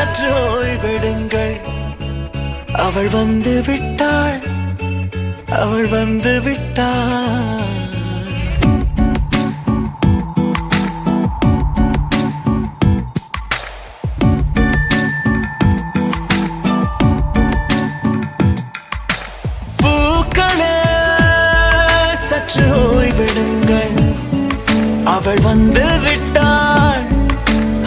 சற்று ஓய்வெடுங்கள். அவள் வந்து விட்டாள், அவள் வந்து விட்டாள். பூக்களே சற்று ஓய்வெடுங்கள். அவள் வந்து விட்டாள்,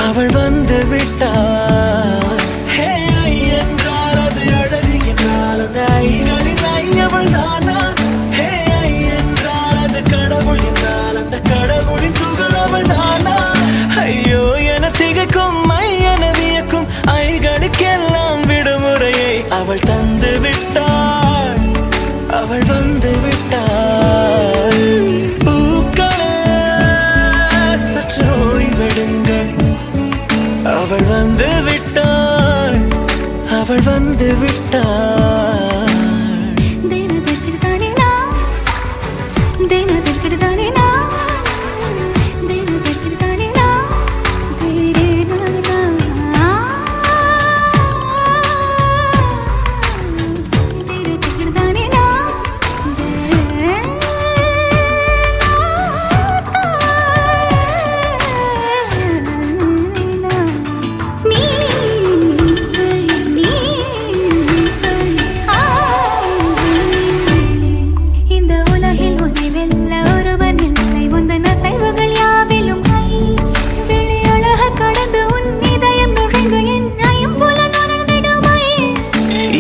அவள் வந்து விட்டாள். ஹே என்றால் அது அழகு என்றால் அந்த ஐகளின் ஐயவள் தானா? ஹே என்றால் அது கடவுள் என்றால் அந்த கடவுளின் துகள் அவள் தானா? ஐயோ என திகைக்கும் என வியக்கும் ஐகளுக்கெல்லாம் விடுமுறையை அவள் தந்து விட்டாள், அவள் வந்து விட்டாள். பூக்களே சற்று ஓய்வெடுங்கள். அவள் வந்து விட்டாள், அவள் வந்து விட்டாள்.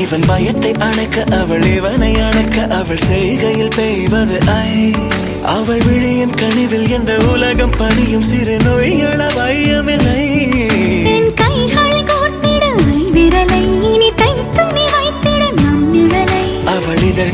இவன் பயத்தை அணைக்க அவள் இவனை அணைக்க அவள் செய்கையில் பெய்வது அவள் விழியின் கனிவில் எந்த உலகம் பணியும் சிறு நோய்கள வையமில்லை. அவள் இதழ்